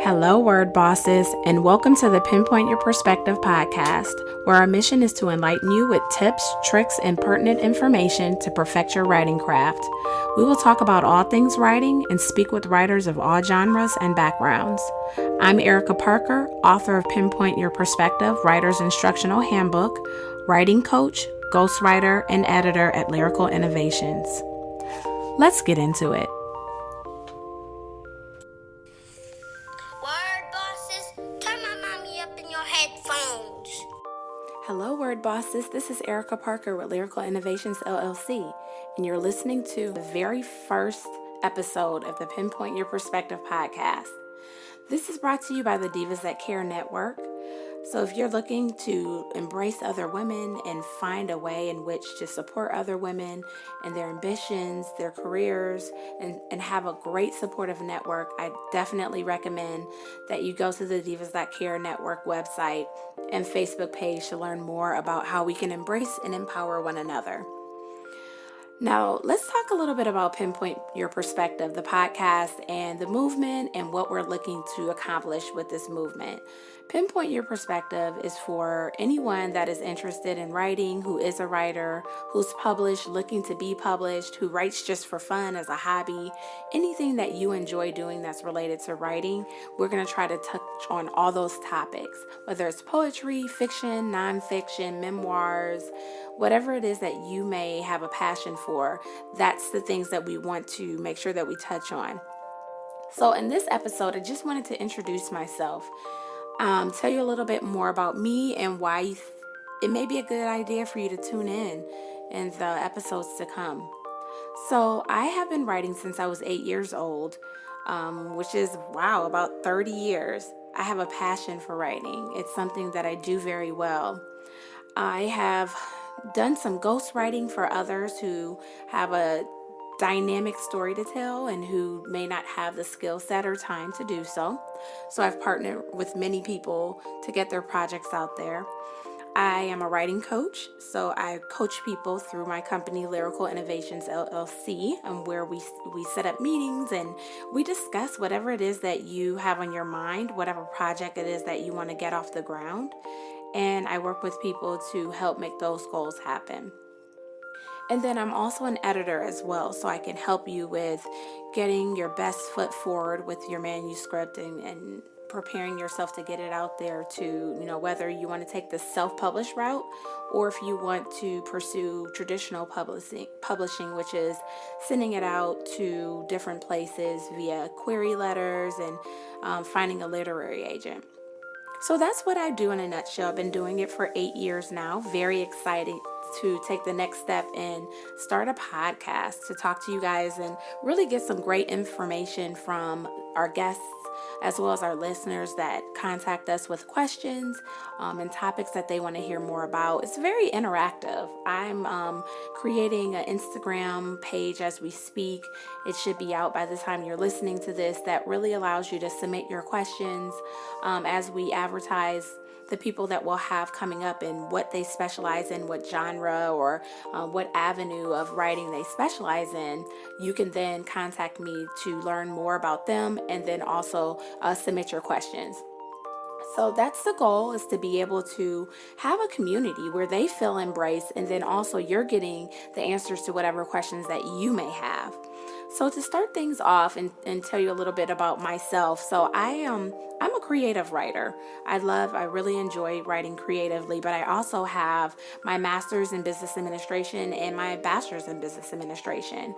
Hello, word bosses, and welcome to the Penpoint Your Perspective podcast, where our mission is to enlighten you with tips, tricks, and pertinent information to perfect your writing craft. We will talk about all things writing and speak with writers of all genres and backgrounds. I'm Eryka Parker, author of Penpoint Your Perspective, Writer's Instructional Handbook, writing coach, ghostwriter, and editor at Lyrical Innovations. Let's get into it. Hello, word bosses. This is Eryka Parker with Lyrical Innovations LLC, and you're listening to the very first episode of the Penpoint Your Perspective podcast. This is brought to you by the Divas That Care Network. So if you're looking to embrace other women and find a way in which to support other women and their ambitions, their careers, and have a great supportive network, I definitely recommend that you go to the Divas That Care Network website and Facebook page to learn more about how we can embrace and empower one another. Now, let's talk a little bit about Penpoint Your Perspective, the podcast, and the movement, and what we're looking to accomplish with this movement. Penpoint Your Perspective is for anyone that is interested in writing, who is a writer, who's published, looking to be published, who writes just for fun as a hobby, anything that you enjoy doing that's related to writing. We're going to try to touch on all those topics, whether it's poetry, fiction, nonfiction, memoirs, whatever it is that you may have a passion for. That's the things that we want to make sure that we touch on. So in this episode, I just wanted to introduce myself, tell you a little bit more about me and why it may be a good idea for you to tune in the episodes to come. So I have been writing since I was 8 years old, which is, about 30 years. I have a passion for writing. It's something that I do very well. I have done some ghostwriting for others who have a dynamic story to tell and who may not have the skill set or time to do so. So I've partnered with many people to get their projects out there. I am a writing coach, so I coach people through my company, Lyrical Innovations LLC, where we set up meetings and we discuss whatever it is that you have on your mind, whatever project it is that you want to get off the ground. And I work with people to help make those goals happen. And then I'm also an editor as well, so I can help you with getting your best foot forward with your manuscript and preparing yourself to get it out there to, whether you want to take the self-published route or if you want to pursue traditional publishing, which is sending it out to different places via query letters and finding a literary agent. So that's what I do in a nutshell. I've been doing it for 8 years now. Very excited to take the next step and start a podcast to talk to you guys and really get some great information from our guests as well as our listeners that contact us with questions and topics that they want to hear more about. It's very interactive. I'm creating an Instagram page as we speak. It should be out by the time you're listening to this. That really allows you to submit your questions as we advertise the people that we'll have coming up and what they specialize in, what genre or what avenue of writing they specialize in. You can then contact me to learn more about them and then also submit your questions. So that's the goal, is to be able to have a community where they feel embraced, and then also you're getting the answers to whatever questions that you may have. So to start things off and tell you a little bit about myself. So I'm a creative writer. I really enjoy writing creatively, but I also have my master's in business administration and my bachelor's in business administration.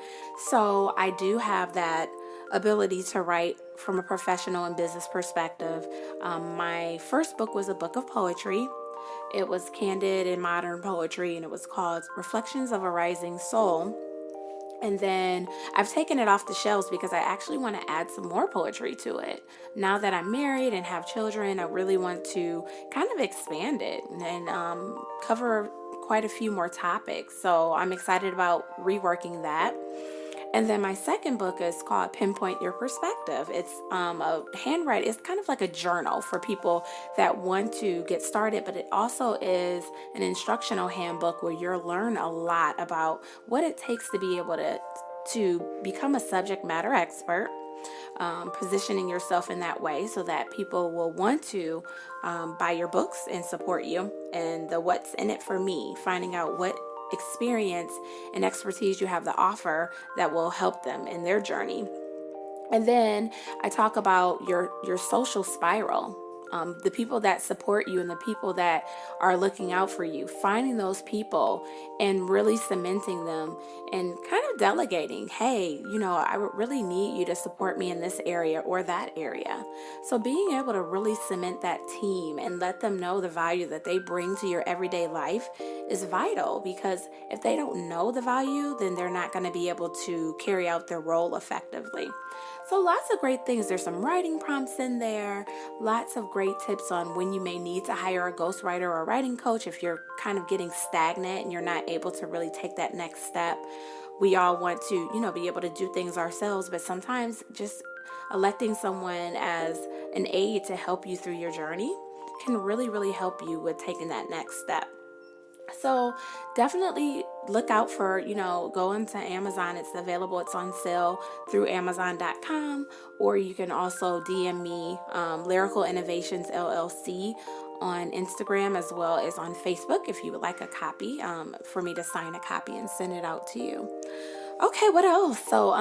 So I do have that ability to write from a professional and business perspective. My first book was a book of poetry. It was candid and modern poetry, and it was called Reflections of a Rising Soul. And then I've taken it off the shelves because I actually want to add some more poetry to it. Now that I'm married and have children, I really want to kind of expand it and cover quite a few more topics. So I'm excited about reworking that. And then my second book is called Penpoint Your Perspective. It's a handwriting. It's kind of like a journal for people that want to get started, but it also is an instructional handbook where you'll learn a lot about what it takes to be able to become a subject matter expert, positioning yourself in that way so that people will want to buy your books and support you. And the what's in it for me, finding out what experience and expertise you have to offer that will help them in their journey. And then I talk about your social spiral. The people that support you and the people that are looking out for you, finding those people and really cementing them and kind of delegating, hey, I would really need you to support me in this area or that area. So being able to really cement that team and let them know the value that they bring to your everyday life is vital, because if they don't know the value, then they're not going to be able to carry out their role effectively. So lots of great things. There's some writing prompts in there, lots of great tips on when you may need to hire a ghostwriter or a writing coach if you're kind of getting stagnant and you're not able to really take that next step. We all want to, be able to do things ourselves, but sometimes just electing someone as an aid to help you through your journey can really, really help you with taking that next step. So definitely look out for, go into Amazon. It's available. It's on sale through Amazon.com, or you can also DM me, Lyrical Innovations LLC on Instagram, as well as on Facebook if you would like a copy, for me to sign a copy and send it out to you. Okay, what else? So,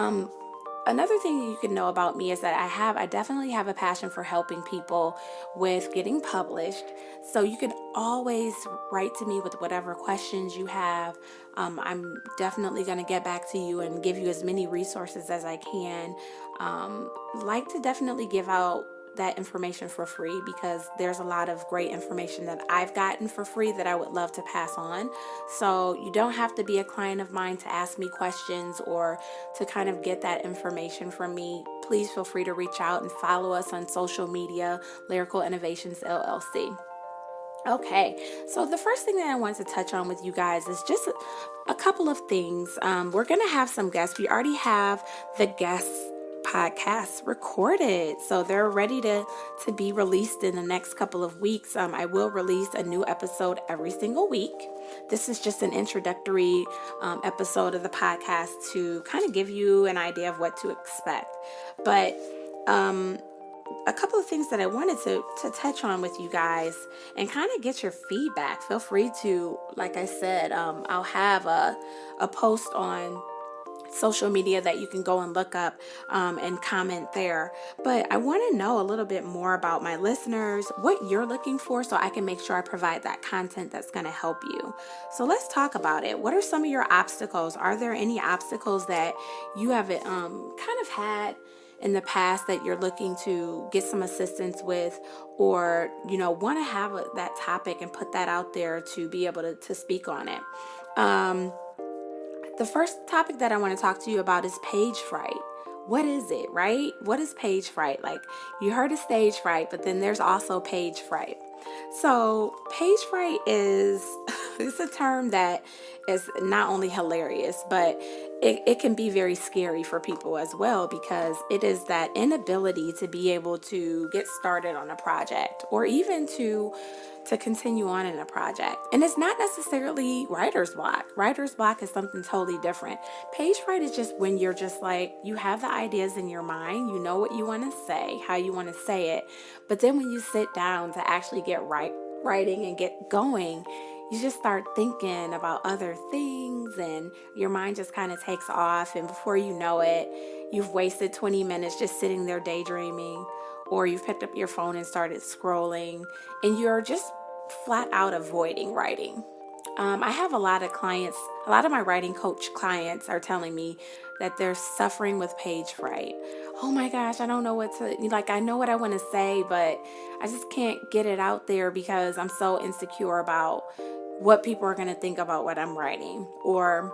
another thing you can know about me is that I definitely have a passion for helping people with getting published. So you can always write to me with whatever questions you have. I'm definitely going to get back to you and give you as many resources as I can. Like to definitely give out that information for free, because there's a lot of great information that I've gotten for free that I would love to pass on. So you don't have to be a client of mine to ask me questions or to kind of get that information from me. Please feel free to reach out and follow us on social media, Lyrical Innovations LLC. Okay, so the first thing that I want to touch on with you guys is just a couple of things. We're going to have some guests. We already have the guests podcasts recorded, so they're ready to be released in the next couple of weeks. I will release a new episode every single week. This is just an introductory episode of the podcast to kind of give you an idea of what to expect. But a couple of things that I wanted to touch on with you guys and kind of get your feedback. Feel free to, like I said, I'll have a post on social media that you can go and look up and comment there. But I want to know a little bit more about my listeners, what you're looking for, so I can make sure I provide that content that's going to help you. So let's talk about it. What are some of your obstacles? Are there any obstacles that you have kind of had in the past that you're looking to get some assistance with, or want to have that topic and put that out there to be able to speak on it? The first topic that I want to talk to you about is page fright. What is it, right? What is page fright? Like, you heard of stage fright, but then there's also page fright. So page fright is it's a term that is not only hilarious, but it can be very scary for people as well, because it is that inability to be able to get started on a project, or even to continue on in a project. And it's not necessarily writer's block. Writer's block is something totally different. Page fright is just when you're just like, you have the ideas in your mind, you know what you want to say, how you want to say it, but then when you sit down to actually get writing and get going, you just start thinking about other things and your mind just kind of takes off, and before you know it, you've wasted 20 minutes just sitting there daydreaming, or you've picked up your phone and started scrolling, and you're just flat out avoiding writing. I have a lot of clients, a lot of my writing coach clients are telling me that they're suffering with page fright. Oh my gosh, I don't know what to, I know what I want to say, but I just can't get it out there because I'm so insecure about what people are going to think about what I'm writing. Or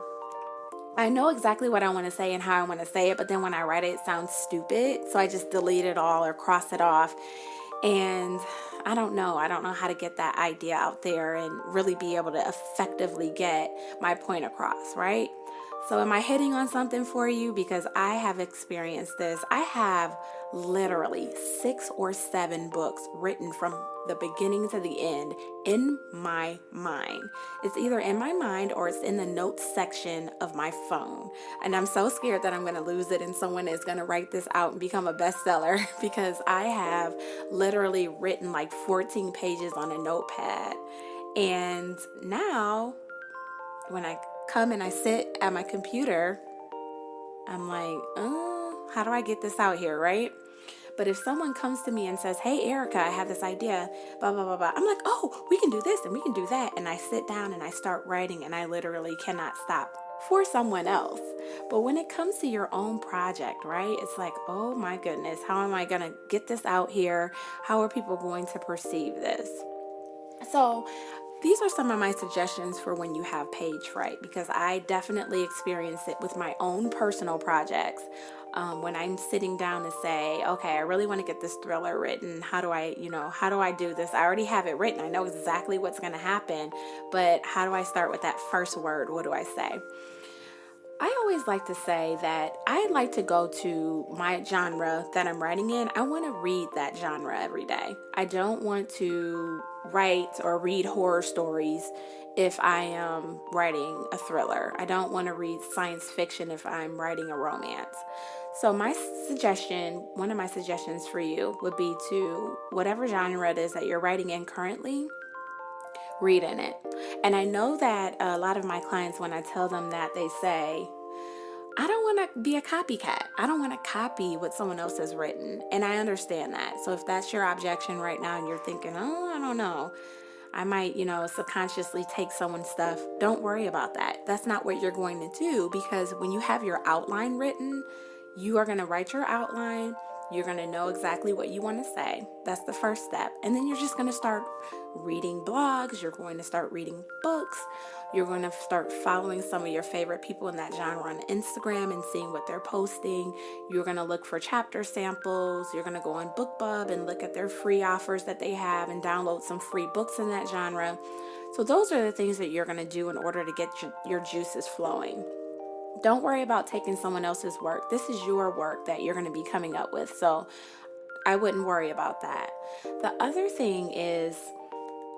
I know exactly what I want to say and how I want to say it, but then when I write it, it sounds stupid. So I just delete it all or cross it off. And I don't know how to get that idea out there and really be able to effectively get my point across, right? So am I hitting on something for you? Because I have experienced this. I have literally 6 or 7 books written from the beginning to the end in my mind. It's either in my mind or it's in the notes section of my phone. And I'm so scared that I'm going to lose it and someone is going to write this out and become a bestseller because I have literally written like 14 pages on a notepad. And now when I come and I sit at my computer, I'm like, how do I get this out here, right? But if someone comes to me and says, hey, Eryka, I have this idea, blah, blah, blah, blah. I'm like, oh, we can do this and we can do that. And I sit down and I start writing and I literally cannot stop for someone else. But when it comes to your own project, right, it's like, oh my goodness, how am I going to get this out here? How are people going to perceive this? So these are some of my suggestions for when you have page fright, because I definitely experience it with my own personal projects. When I'm sitting down to say, okay, I really want to get this thriller written. How do I do this? I already have it written. I know exactly what's going to happen, but how do I start with that first word? What do I say? I always like to say that I like to go to my genre that I'm writing in. I want to read that genre every day. I don't want to write or read horror stories if I am writing a thriller. I don't want to read science fiction if I'm writing a romance. So one of my suggestions for you would be to, whatever genre it is that you're writing in currently, read in it. And I know that a lot of my clients, when I tell them that, they say, I don't want to be a copycat. I don't want to copy what someone else has written. And I understand that. So if that's your objection right now and you're thinking, oh, I don't know, I might, subconsciously take someone's stuff. Don't worry about that. That's not what you're going to do, because when you have your outline written, you are going to write your outline. You're going to know exactly what you want to say. That's the first step. And then you're just going to start reading blogs. You're going to start reading books. You're going to start following some of your favorite people in that genre on Instagram and seeing what they're posting. You're going to look for chapter samples. You're going to go on BookBub and look at their free offers that they have and download some free books in that genre. So those are the things that you're going to do in order to get your juices flowing. Don't worry about taking someone else's work. This is your work that you're going to be coming up with. So I wouldn't worry about that. The other thing is,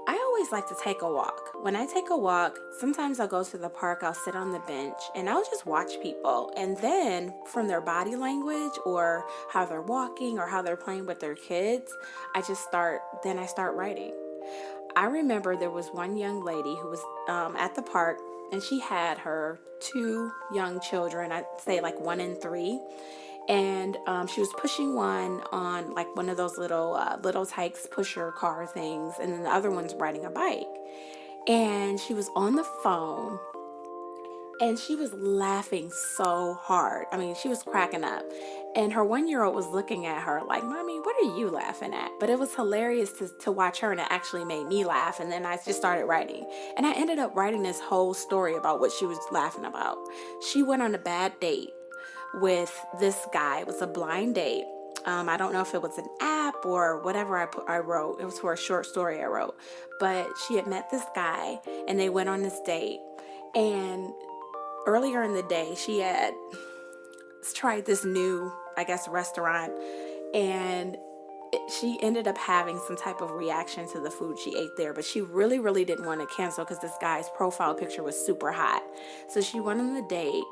I always like to take a walk. When I take a walk, sometimes I'll go to the park, I'll sit on the bench, and I'll just watch people. And then from their body language or how they're walking or how they're playing with their kids, I start writing. I remember there was one young lady who was at the park, and she had her 2 young children, I'd say like 1 and 3. And she was pushing one on like one of those little Tykes pusher car things, and then the other one's riding a bike. And she was on the phone, and she was laughing so hard. I mean, she was cracking up. And her 1-year-old was looking at her like, Mommy, what are you laughing at? But it was hilarious to watch her, and it actually made me laugh. And then I just started writing. And I ended up writing this whole story about what she was laughing about. She went on a bad date with this guy. It was a blind date. I don't know if it was an app or whatever I wrote. It was for a short story I wrote. But she had met this guy, and they went on this date. And earlier in the day, she had tried this new, restaurant, and she ended up having some type of reaction to the food she ate there, but she really, really didn't want to cancel because this guy's profile picture was super hot. So she went on the date,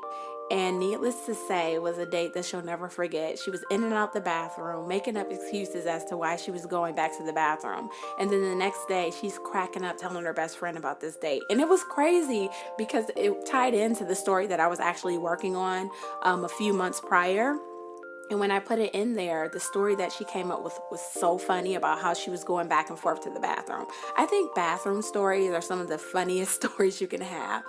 and needless to say, it was a date that she'll never forget. She was in and out the bathroom, making up excuses as to why she was going back to the bathroom. And then the next day, she's cracking up telling her best friend about this date. And it was crazy because it tied into the story that I was actually working on a few months prior. And when I put it in there, the story that she came up with was so funny about how she was going back and forth to the bathroom. I think bathroom stories are some of the funniest stories you can have.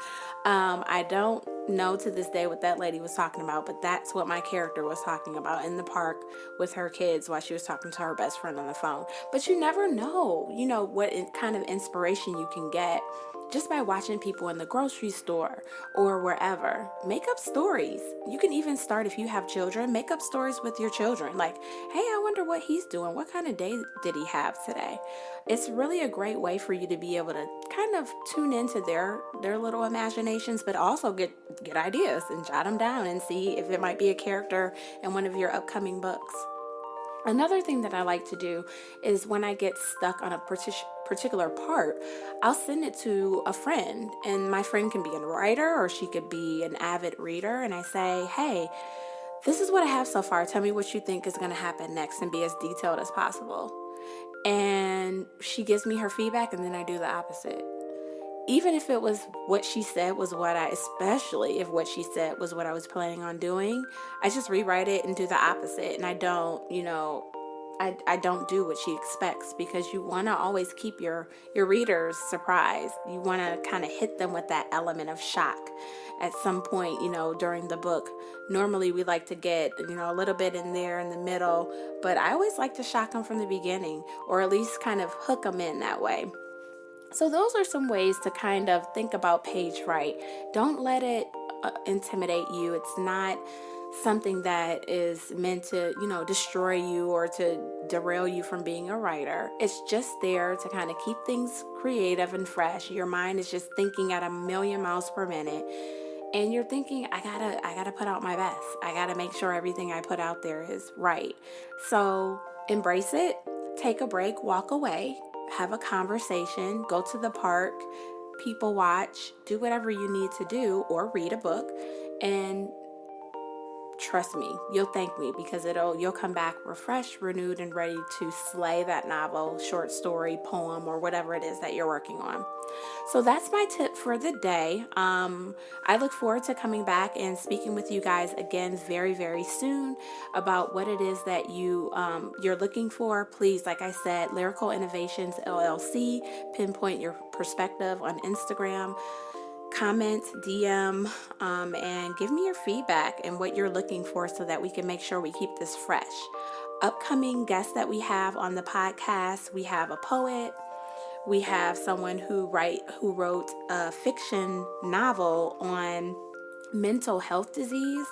I don't know to this day what that lady was talking about, but that's what my character was talking about in the park with her kids while she was talking to her best friend on the phone. But you never know, what kind of inspiration you can get just by watching people in the grocery store or wherever. Make up stories. You can even start, if you have children, make up stories with your children. Like, hey, I wonder what he's doing. What kind of day did he have today? It's really a great way for you to be able to kind of tune into their little imaginations, but also get ideas and jot them down and see if it might be a character in one of your upcoming books. Another thing that I like to do is when I get stuck on a particular part, I'll send it to a friend, and my friend can be a writer or she could be an avid reader, and I say, hey, this is what I have so far. Tell me what you think is going to happen next, and be as detailed as possible. And she gives me her feedback, and then I do the opposite. Even if it was what she said was especially if what she said was what I was planning on doing, I just rewrite it and do the opposite. And I don't, I don't do what she expects, because you want to always keep your readers surprised. You want to kind of hit them with that element of shock at some point, during the book. Normally we like to get, a little bit in there in the middle, but I always like to shock them from the beginning, or at least kind of hook them in that way. So those are some ways to kind of think about page right. Don't let it intimidate you. It's not something that is meant to, destroy you or to derail you from being a writer. It's just there to kind of keep things creative and fresh. Your mind is just thinking at 1,000,000 miles per minute. And you're thinking, I gotta put out my best. I gotta make sure everything I put out there is right. So embrace it, take a break, walk away, have a conversation, go to the park, people watch, do whatever you need to do, or read a book, and trust me, you'll thank me, because you'll come back refreshed, renewed, and ready to slay that novel, short story, poem, or whatever it is that you're working on. So that's my tip for the day. I look forward to coming back and speaking with you guys again very, very soon about what it is that you're looking for. Please, like I said, Lyrical Innovations LLC, Penpoint Your Perspective on Instagram. Comment, DM, and give me your feedback and what you're looking for, so that we can make sure we keep this fresh. Upcoming guests that we have on the podcast, we have a poet. We have someone who wrote a fiction novel on mental health disease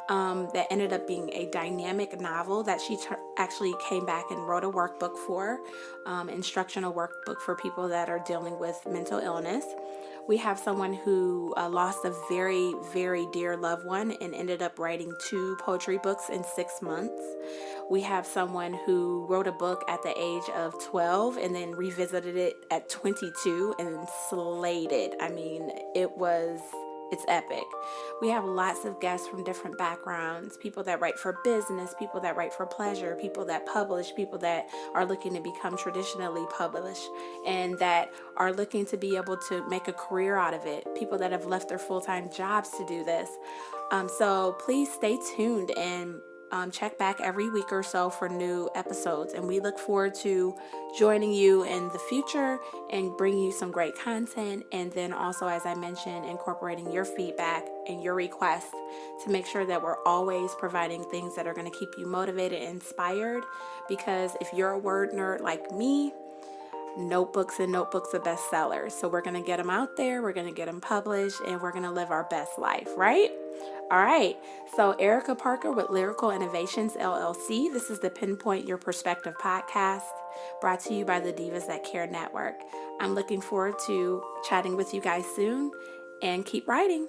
that ended up being a dynamic novel that she actually came back and wrote a workbook for, instructional workbook for people that are dealing with mental illness. We have someone who lost a very, very dear loved one and ended up writing 2 poetry books in 6 months. We have someone who wrote a book at the age of 12 and then revisited it at 22 and slayed it. I mean, it's epic. We have lots of guests from different backgrounds, people that write for business, people that write for pleasure, people that publish, people that are looking to become traditionally published and that are looking to be able to make a career out of it, people that have left their full-time jobs to do this. So please stay tuned and check back every week or so for new episodes, and we look forward to joining you in the future and bringing you some great content, and then also, as I mentioned, incorporating your feedback and your requests to make sure that we're always providing things that are going to keep you motivated and inspired, because if you're a word nerd like me, notebooks and notebooks are bestsellers. So we're going to get them out there, we're going to get them published, and we're going to live our best life, right? All right. So Eryka Parker with Lyrical Innovations LLC. This is the Penpoint Your Perspective podcast, brought to you by the Divas That Care Network. I'm looking forward to chatting with you guys soon, and keep writing.